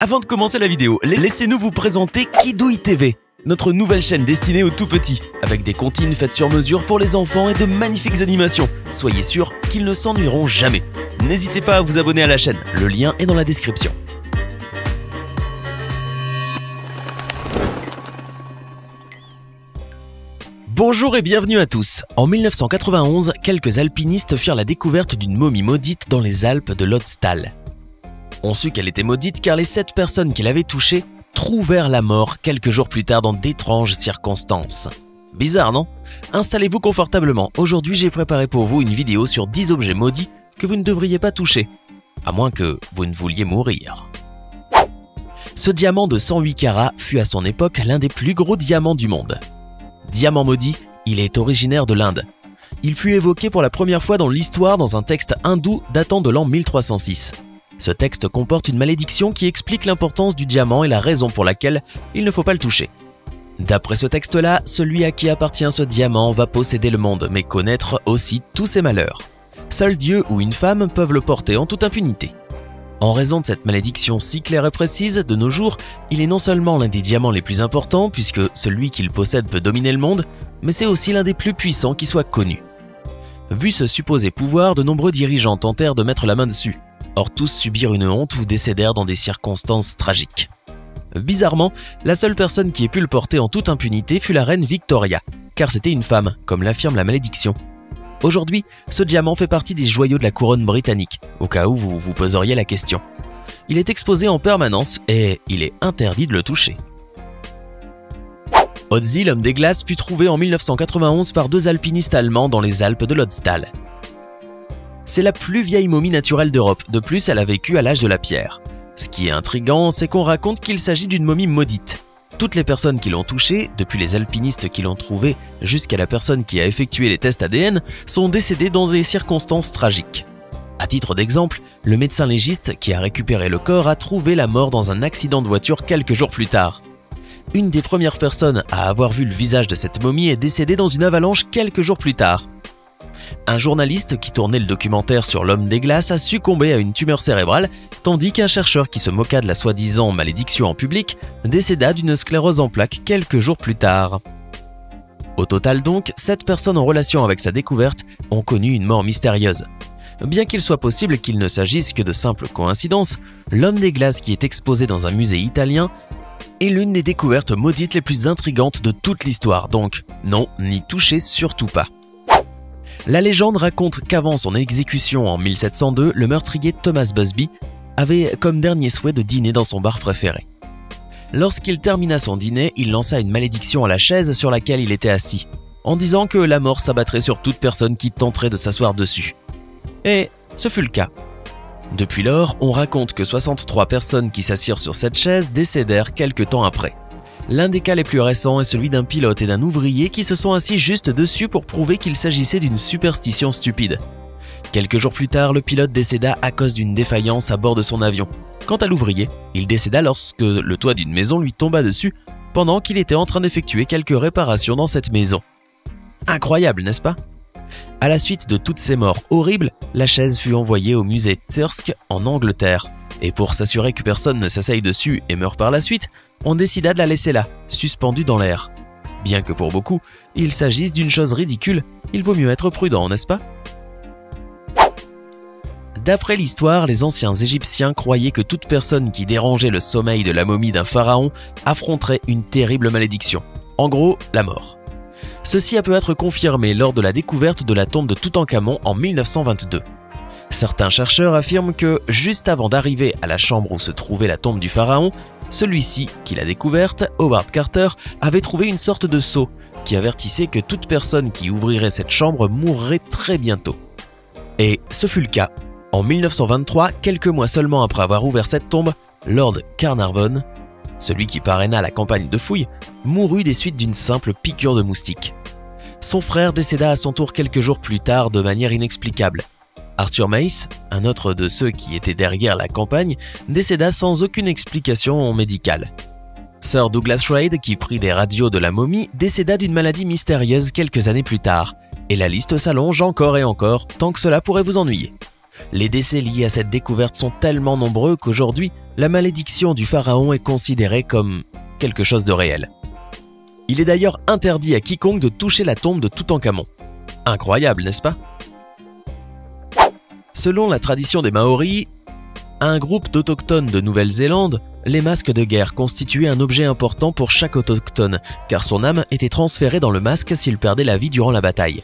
Avant de commencer la vidéo, laissez-nous vous présenter Kidouille TV, notre nouvelle chaîne destinée aux tout-petits, avec des comptines faites sur mesure pour les enfants et de magnifiques animations. Soyez sûrs qu'ils ne s'ennuieront jamais. N'hésitez pas à vous abonner à la chaîne, le lien est dans la description. Bonjour et bienvenue à tous. En 1991, quelques alpinistes firent la découverte d'une momie maudite dans les Alpes de l'Ötztal. On sut qu'elle était maudite car les 7 personnes qui l'avaient touchée trouvèrent la mort quelques jours plus tard dans d'étranges circonstances. Bizarre, non? Installez-vous confortablement. Aujourd'hui, j'ai préparé pour vous une vidéo sur 10 objets maudits que vous ne devriez pas toucher, à moins que vous ne vouliez mourir. Ce diamant de 108 carats fut à son époque l'un des plus gros diamants du monde. Diamant maudit, il est originaire de l'Inde. Il fut évoqué pour la première fois dans l'histoire dans un texte hindou datant de l'an 1306. Ce texte comporte une malédiction qui explique l'importance du diamant et la raison pour laquelle il ne faut pas le toucher. D'après ce texte-là, celui à qui appartient ce diamant va posséder le monde, mais connaître aussi tous ses malheurs. Seul Dieu ou une femme peuvent le porter en toute impunité. En raison de cette malédiction si claire et précise, de nos jours, il est non seulement l'un des diamants les plus importants, puisque celui qui le possède peut dominer le monde, mais c'est aussi l'un des plus puissants qui soit connu. Vu ce supposé pouvoir, de nombreux dirigeants tentèrent de mettre la main dessus. Or tous subirent une honte ou décédèrent dans des circonstances tragiques. Bizarrement, la seule personne qui ait pu le porter en toute impunité fut la reine Victoria, car c'était une femme, comme l'affirme la malédiction. Aujourd'hui, ce diamant fait partie des joyaux de la couronne britannique, au cas où vous vous poseriez la question. Il est exposé en permanence et il est interdit de le toucher. Ötzi, l'homme des glaces, fut trouvé en 1991 par 2 alpinistes allemands dans les Alpes de l'Ötztal. C'est la plus vieille momie naturelle d'Europe, de plus elle a vécu à l'âge de la pierre. Ce qui est intriguant, c'est qu'on raconte qu'il s'agit d'une momie maudite. Toutes les personnes qui l'ont touchée, depuis les alpinistes qui l'ont trouvée jusqu'à la personne qui a effectué les tests ADN, sont décédées dans des circonstances tragiques. À titre d'exemple, le médecin légiste qui a récupéré le corps a trouvé la mort dans un accident de voiture quelques jours plus tard. Une des premières personnes à avoir vu le visage de cette momie est décédée dans une avalanche quelques jours plus tard. Un journaliste qui tournait le documentaire sur l'homme des glaces a succombé à une tumeur cérébrale, tandis qu'un chercheur qui se moqua de la soi-disant malédiction en public décéda d'une sclérose en plaques quelques jours plus tard. Au total donc, 7 personnes en relation avec sa découverte ont connu une mort mystérieuse. Bien qu'il soit possible qu'il ne s'agisse que de simples coïncidences, l'homme des glaces qui est exposé dans un musée italien est l'une des découvertes maudites les plus intrigantes de toute l'histoire, donc non, n'y touchez surtout pas. La légende raconte qu'avant son exécution en 1702, le meurtrier Thomas Busby avait comme dernier souhait de dîner dans son bar préféré. Lorsqu'il termina son dîner, il lança une malédiction à la chaise sur laquelle il était assis, en disant que la mort s'abattrait sur toute personne qui tenterait de s'asseoir dessus. Et ce fut le cas. Depuis lors, on raconte que 63 personnes qui s'assirent sur cette chaise décédèrent quelque temps après. L'un des cas les plus récents est celui d'un pilote et d'un ouvrier qui se sont assis juste dessus pour prouver qu'il s'agissait d'une superstition stupide. Quelques jours plus tard, le pilote décéda à cause d'une défaillance à bord de son avion. Quant à l'ouvrier, il décéda lorsque le toit d'une maison lui tomba dessus pendant qu'il était en train d'effectuer quelques réparations dans cette maison. Incroyable, n'est-ce pas? À la suite de toutes ces morts horribles, la chaise fut envoyée au musée Thirsk en Angleterre. Et pour s'assurer que personne ne s'asseye dessus et meure par la suite, on décida de la laisser là, suspendue dans l'air. Bien que pour beaucoup, il s'agisse d'une chose ridicule, il vaut mieux être prudent, n'est-ce pas? D'après l'histoire, les anciens Égyptiens croyaient que toute personne qui dérangeait le sommeil de la momie d'un pharaon affronterait une terrible malédiction. En gros, la mort. Ceci a pu être confirmé lors de la découverte de la tombe de Toutankhamon en 1922. Certains chercheurs affirment que, juste avant d'arriver à la chambre où se trouvait la tombe du pharaon, celui-ci, qui l'a découverte, Howard Carter, avait trouvé une sorte de sceau qui avertissait que toute personne qui ouvrirait cette chambre mourrait très bientôt. Et ce fut le cas. En 1923, quelques mois seulement après avoir ouvert cette tombe, Lord Carnarvon, celui qui parraina la campagne de fouilles, mourut des suites d'une simple piqûre de moustique. Son frère décéda à son tour quelques jours plus tard de manière inexplicable. Arthur Mace, un autre de ceux qui étaient derrière la campagne, décéda sans aucune explication médicale. Sir Douglas Reid, qui prit des radios de la momie, décéda d'une maladie mystérieuse quelques années plus tard. Et la liste s'allonge encore et encore, tant que cela pourrait vous ennuyer. Les décès liés à cette découverte sont tellement nombreux qu'aujourd'hui, la malédiction du pharaon est considérée comme quelque chose de réel. Il est d'ailleurs interdit à quiconque de toucher la tombe de Toutankhamon. Incroyable, n'est-ce pas? Selon la tradition des Maoris, un groupe d'autochtones de Nouvelle-Zélande, les masques de guerre constituaient un objet important pour chaque autochtone, car son âme était transférée dans le masque s'il perdait la vie durant la bataille.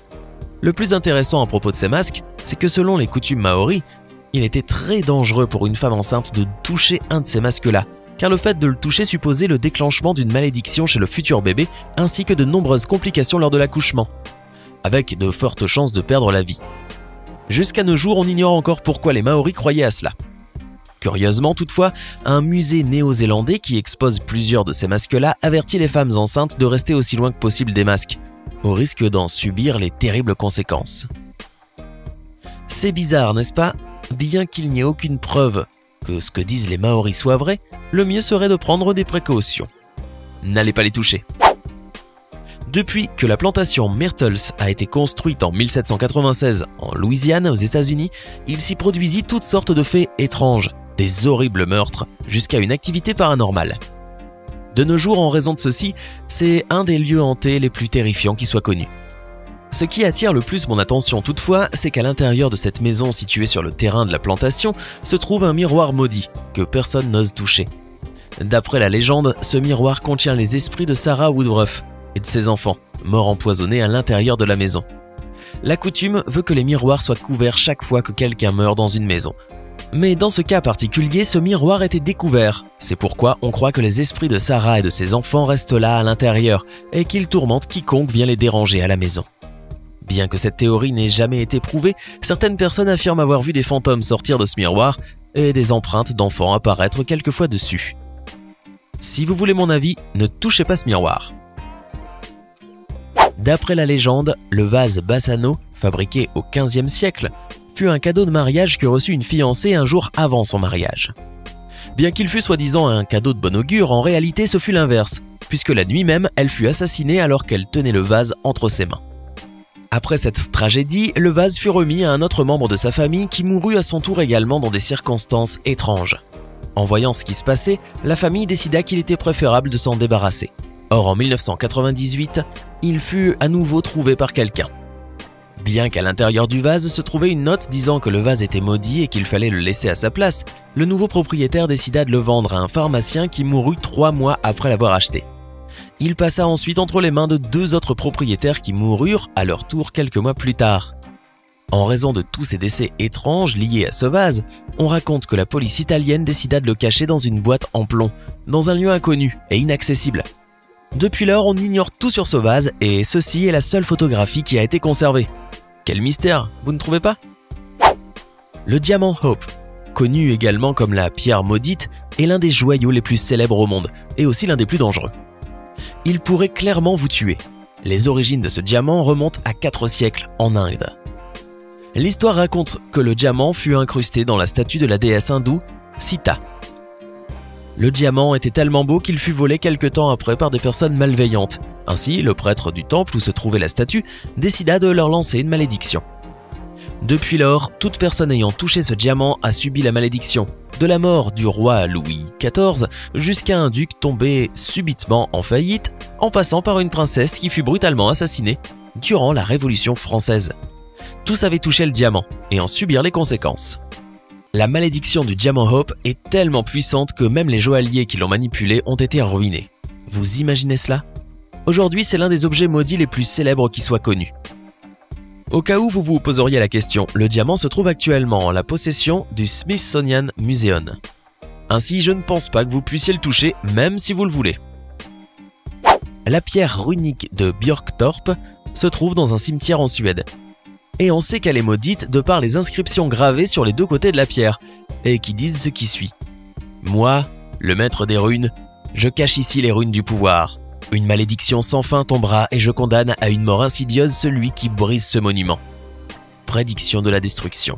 Le plus intéressant à propos de ces masques, c'est que selon les coutumes maoris, il était très dangereux pour une femme enceinte de toucher un de ces masques-là, car le fait de le toucher supposait le déclenchement d'une malédiction chez le futur bébé, ainsi que de nombreuses complications lors de l'accouchement, avec de fortes chances de perdre la vie. Jusqu'à nos jours, on ignore encore pourquoi les Maoris croyaient à cela. Curieusement toutefois, un musée néo-zélandais qui expose plusieurs de ces masques-là avertit les femmes enceintes de rester aussi loin que possible des masques, au risque d'en subir les terribles conséquences. C'est bizarre, n'est-ce pas? Bien qu'il n'y ait aucune preuve que ce que disent les Maoris soit vrai, le mieux serait de prendre des précautions. N'allez pas les toucher. Depuis que la plantation Myrtles a été construite en 1796 en Louisiane, aux États-Unis, il s'y produisit toutes sortes de faits étranges, des horribles meurtres, jusqu'à une activité paranormale. De nos jours, en raison de ceci, c'est un des lieux hantés les plus terrifiants qui soit connu. Ce qui attire le plus mon attention toutefois, c'est qu'à l'intérieur de cette maison située sur le terrain de la plantation, se trouve un miroir maudit, que personne n'ose toucher. D'après la légende, ce miroir contient les esprits de Sarah Woodruff et de ses enfants, morts empoisonnés à l'intérieur de la maison. La coutume veut que les miroirs soient couverts chaque fois que quelqu'un meurt dans une maison. Mais dans ce cas particulier, ce miroir était découvert. C'est pourquoi on croit que les esprits de Sarah et de ses enfants restent là à l'intérieur et qu'ils tourmentent quiconque vient les déranger à la maison. Bien que cette théorie n'ait jamais été prouvée, certaines personnes affirment avoir vu des fantômes sortir de ce miroir et des empreintes d'enfants apparaître quelquefois dessus. Si vous voulez mon avis, ne touchez pas ce miroir. D'après la légende, le vase Bassano, fabriqué au XVe siècle, fut un cadeau de mariage que reçut une fiancée un jour avant son mariage. Bien qu'il fût soi-disant un cadeau de bon augure, en réalité ce fut l'inverse, puisque la nuit même, elle fut assassinée alors qu'elle tenait le vase entre ses mains. Après cette tragédie, le vase fut remis à un autre membre de sa famille qui mourut à son tour également dans des circonstances étranges. En voyant ce qui se passait, la famille décida qu'il était préférable de s'en débarrasser. Or en 1998, il fut à nouveau trouvé par quelqu'un. Bien qu'à l'intérieur du vase se trouvait une note disant que le vase était maudit et qu'il fallait le laisser à sa place, le nouveau propriétaire décida de le vendre à un pharmacien qui mourut 3 mois après l'avoir acheté. Il passa ensuite entre les mains de 2 autres propriétaires qui moururent à leur tour quelques mois plus tard. En raison de tous ces décès étranges liés à ce vase, on raconte que la police italienne décida de le cacher dans une boîte en plomb, dans un lieu inconnu et inaccessible. Depuis lors, on ignore tout sur ce vase et ceci est la seule photographie qui a été conservée. Quel mystère, vous ne trouvez pas? Le diamant Hope, connu également comme la pierre maudite, est l'un des joyaux les plus célèbres au monde et aussi l'un des plus dangereux. Il pourrait clairement vous tuer. Les origines de ce diamant remontent à 4 siècles en Inde. L'histoire raconte que le diamant fut incrusté dans la statue de la déesse hindoue Sita. Le diamant était tellement beau qu'il fut volé quelque temps après par des personnes malveillantes. Ainsi, le prêtre du temple où se trouvait la statue décida de leur lancer une malédiction. Depuis lors, toute personne ayant touché ce diamant a subi la malédiction, de la mort du roi Louis XIV jusqu'à un duc tombé subitement en faillite, en passant par une princesse qui fut brutalement assassinée durant la Révolution française. Tous avaient touché le diamant et en subirent les conséquences. La malédiction du diamant Hope est tellement puissante que même les joailliers qui l'ont manipulé ont été ruinés. Vous imaginez cela? Aujourd'hui, c'est l'un des objets maudits les plus célèbres qui soit connu. Au cas où vous vous poseriez la question, le diamant se trouve actuellement en la possession du Smithsonian Museum. Ainsi, je ne pense pas que vous puissiez le toucher, même si vous le voulez. La pierre runique de Björktorp se trouve dans un cimetière en Suède. Et on sait qu'elle est maudite de par les inscriptions gravées sur les 2 côtés de la pierre, et qui disent ce qui suit. « Moi, le maître des runes, je cache ici les runes du pouvoir. Une malédiction sans fin tombera et je condamne à une mort insidieuse celui qui brise ce monument. » Prédiction de la destruction.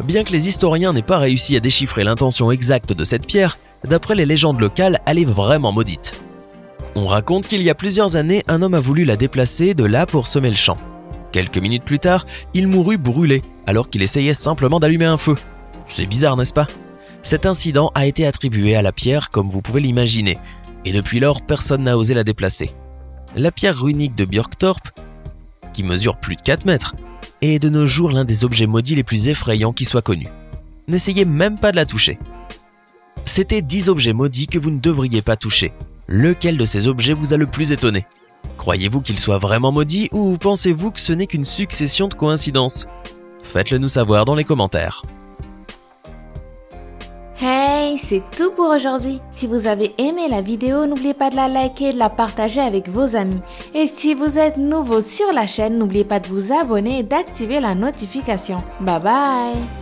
Bien que les historiens n'aient pas réussi à déchiffrer l'intention exacte de cette pierre, d'après les légendes locales, elle est vraiment maudite. On raconte qu'il y a plusieurs années, un homme a voulu la déplacer de là pour semer le champ. Quelques minutes plus tard, il mourut brûlé alors qu'il essayait simplement d'allumer un feu. C'est bizarre, n'est-ce pas? Cet incident a été attribué à la pierre comme vous pouvez l'imaginer, et depuis lors personne n'a osé la déplacer. La pierre runique de Björktorp, qui mesure plus de 4 mètres, est de nos jours l'un des objets maudits les plus effrayants qui soient connus. N'essayez même pas de la toucher. C'était 10 objets maudits que vous ne devriez pas toucher. Lequel de ces objets vous a le plus étonné? Croyez-vous qu'ils soient vraiment maudits ou pensez-vous que ce n'est qu'une succession de coïncidences? Faites-le nous savoir dans les commentaires. Hey, c'est tout pour aujourd'hui. Si vous avez aimé la vidéo, n'oubliez pas de la liker et de la partager avec vos amis. Et si vous êtes nouveau sur la chaîne, n'oubliez pas de vous abonner et d'activer la notification. Bye bye!